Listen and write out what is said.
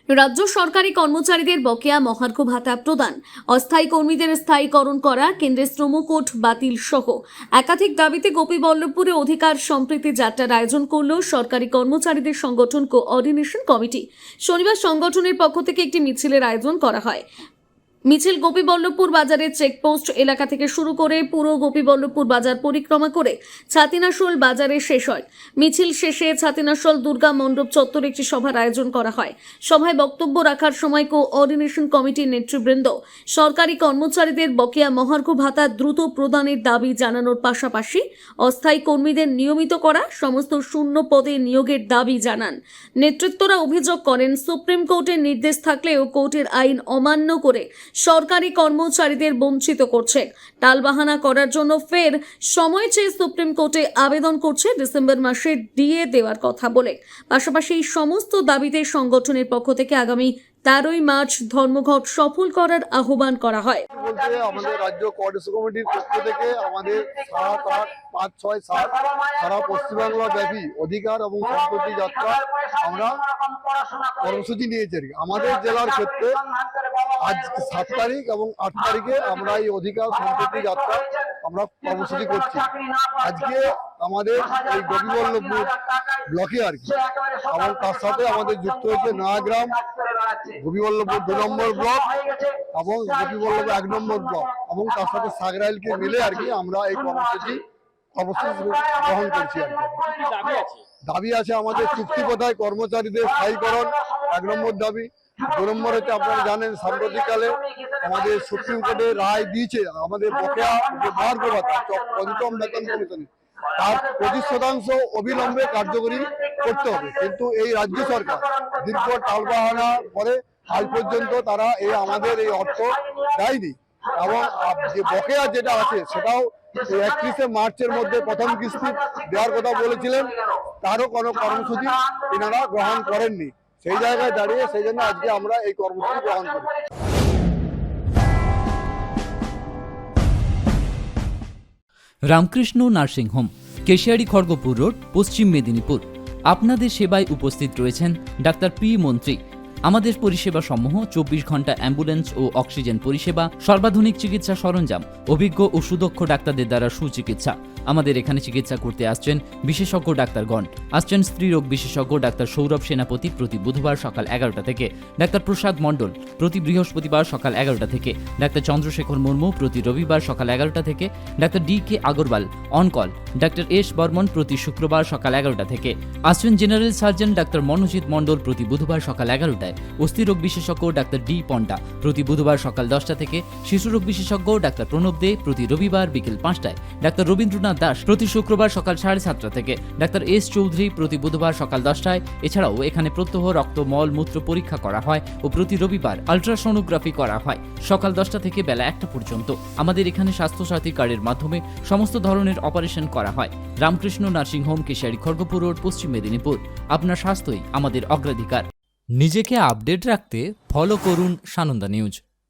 রাজ্য সরকারি কর্মচারীদের বকেয়া মহার্ঘ ভাতা প্রদান, অস্থায়ী কর্মীদের স্থায়ীকরণ করা, কেন্দ্রের শ্রম কোড বাতিল সহ একাধিক দাবিতে গোপীবল্লভপুরে অধিকার সম্প্রীতি যাত্রার আয়োজন করল সরকারি কর্মচারীদের সংগঠন কোঅর্ডিনেশন কমিটি। শনিবার সংগঠনের পক্ষ থেকে একটি মিছিলের আয়োজন করা হয়। মিছিল গোপীবল্লভপুর বাজারের চেকপোস্ট এলাকা থেকে শুরু করে পুরো গোপীবল্লভপুর বাজার পরিক্রমা করে ছাতিনাশোল বাজারে শেষ হয়। মিছিল শেষে ছাতিনাশোল দুর্গা মণ্ডপ চত্বরে একটি সভার আয়োজন করা হয়। সভায় বক্তব্য রাখার সময় কোঅর্ডিনেশন কমিটির নেতৃবৃন্দ সরকারি কর্মচারীদের বকেয়া মহার্ঘ ভাতা দ্রুত প্রদানের দাবি জানানোর পাশাপাশি অস্থায়ী কর্মীদের নিয়মিত করা, সমস্ত শূন্য পদে নিয়োগের দাবি জানান। নেতৃত্বরা অভিযোগ করেন, সুপ্রিম কোর্টের নির্দেশ থাকলেও কোর্টের আইন অমান্য করে সরকারি কর্মচারীদের বঞ্চিত করছে। টালবাহানা করার জন্য ফের সময় চেয়ে সুপ্রিম কোর্টে আবেদন করছে ডিসেম্বর মাসে ডিএ দেওয়ার কথা বলে। পাশাপাশি এই সমস্ত দাবিতে সংগঠনের পক্ষ থেকে আগামী 13ই মার্চ ধর্মঘট সফল করার আহ্বান করা হয়। আমাদের রাজ্য কোঅর্ডিনেশন কমিটির পক্ষ থেকে আমাদের 7, 8, 5, 6, 7 সারা পশ্চিমবাংলা ব্যাপী অধিকার এবং সম্প্রীতি যাত্রা আমরা কর্মসূচি নিয়েছি। আমাদের জেলার ক্ষেত্রে আজ 7 তারিখ এবং 8 তারিখে আমরা এই অধিকার সম্প্রীতি যাত্রা আমরা কর্মসূচি করছি। আজকে আমাদের এই গোপীবল্লভপুর ব্লকে আর কি, এবং তার সাথে আমাদের যুক্ত হয়েছে নয়াগ্রাম, গোপীবল্লভপুর 2 নম্বর ব্লক এবং গোপীবল্লভপুর 1 নম্বর ব্লক এবং তার সাথে সাগরাইলকে মিলে আর কি আমরা এই কর্মসূচি গ্রহণ করছি। আর কি দাবি আছে আমাদের চুক্তি কোথায় কর্মচারীদের স্থায়ীকরণ 1 নম্বর দাবি। 2 নম্বর হচ্ছে আপনারা জানেন সাম্প্রতিককালে আমাদের সুপ্রিম কোর্টে রায় দিয়েছে আমাদের বকেয়া যে মহার্ঘ ভাতা পঞ্চম বেতন কমিশনে তার 25% অবিলম্বে কার্যকরী করতে হবে, কিন্তু এই রাজ্য সরকার দীর্ঘ টালবাহানা করে আজ পর্যন্ত তারা আমাদের এই অর্থ দেয়নি এবং যে বকেয়া যেটা আছে সেটাও 31শে মার্চের মধ্যে প্রথম কিস্তি দেওয়ার কথা বলেছিলেন, তারও কোনো কর্মসূচি এনারা গ্রহণ করেননি। সেই জায়গায় দাঁড়িয়ে সেই জন্য আজকে আমরা এই কর্মসূচি গ্রহণ করি। Ramakrishna nursing home, Keshiary, Kharagpur road, পশ্চিম মেদিনীপুর। আপনাদের সেবায় উপস্থিত রয়েছেন ডাক্তার পি মন্ত্রী। আমাদের পরিষেবা সমূহ 24 ঘন্টা অ্যাম্বুলেন্স ও অক্সিজেন পরিষেবা, সর্বাধুনিক চিকিৎসা সরঞ্জাম, অভিজ্ঞ ও সুদক্ষ ডাক্তারদের দ্বারা সুচিকিৎসা। আমাদের এখানে চিকিৎসা করতে আসছেন বিশেষজ্ঞ ডাক্তারগণ। আসছেন স্ত্রীরোগ বিশেষজ্ঞ ডাক্তার সৌরভ সেনাপতি প্রতি বুধবার সকাল 11টা থেকে, ডাক্তার প্রসাদ মণ্ডল প্রতি বৃহস্পতিবার সকাল 11টা থেকে, ডাক্তার চন্দ্রশেখর মুর্মু প্রতি রবিবার সকাল 11টা থেকে, doctor DK. Agarwal on call, doctor S. Barman প্রতি শুক্রবার সকাল 11টা থেকে। আসছেন জেনারেল সার্জন ডাক্তার মনোজিৎ মণ্ডল প্রতি বুধবার সকাল 11টায়, অস্থিরোগ বিশেষজ্ঞ ডাক্তার ডি. পন্ডা প্রতি বুধবার সকাল 10টা থেকে, শিশুরোগ বিশেষজ্ঞ ডাক্তার প্রণব দে প্রতি রবিবার বিকেল 5টায়, ডাক্তার রবীন্দ্রনাথ দাস প্রতি শুক্রবার সকাল 7:30 থেকে, ডাক্তার এস. চৌধুরী প্রতি বুধবার সকাল 10টায়। এছাড়াও এখানে প্রত্যহ রক্ত, মল, মূত্র পরীক্ষা করা হয় ও প্রতি রবিবার আলট্রাসোনোগ্রাফি করা হয় সকাল 10টা থেকে বেলা 1টা পর্যন্ত। আমাদের এখানে স্বাস্থ্যসাথী কার্ডের মাধ্যমে সমস্ত ধরনের অপারেশন করা হয়। Ramakrishna nursing home, Keshiary, Kharagpur road, পশ্চিম মেদিনীপুর। আপনার স্বাস্থ্যই আমাদের অগ্রাধিকার। নিজেকে আপডেট রাখতে ফলো করুন সানন্দা নিউজ।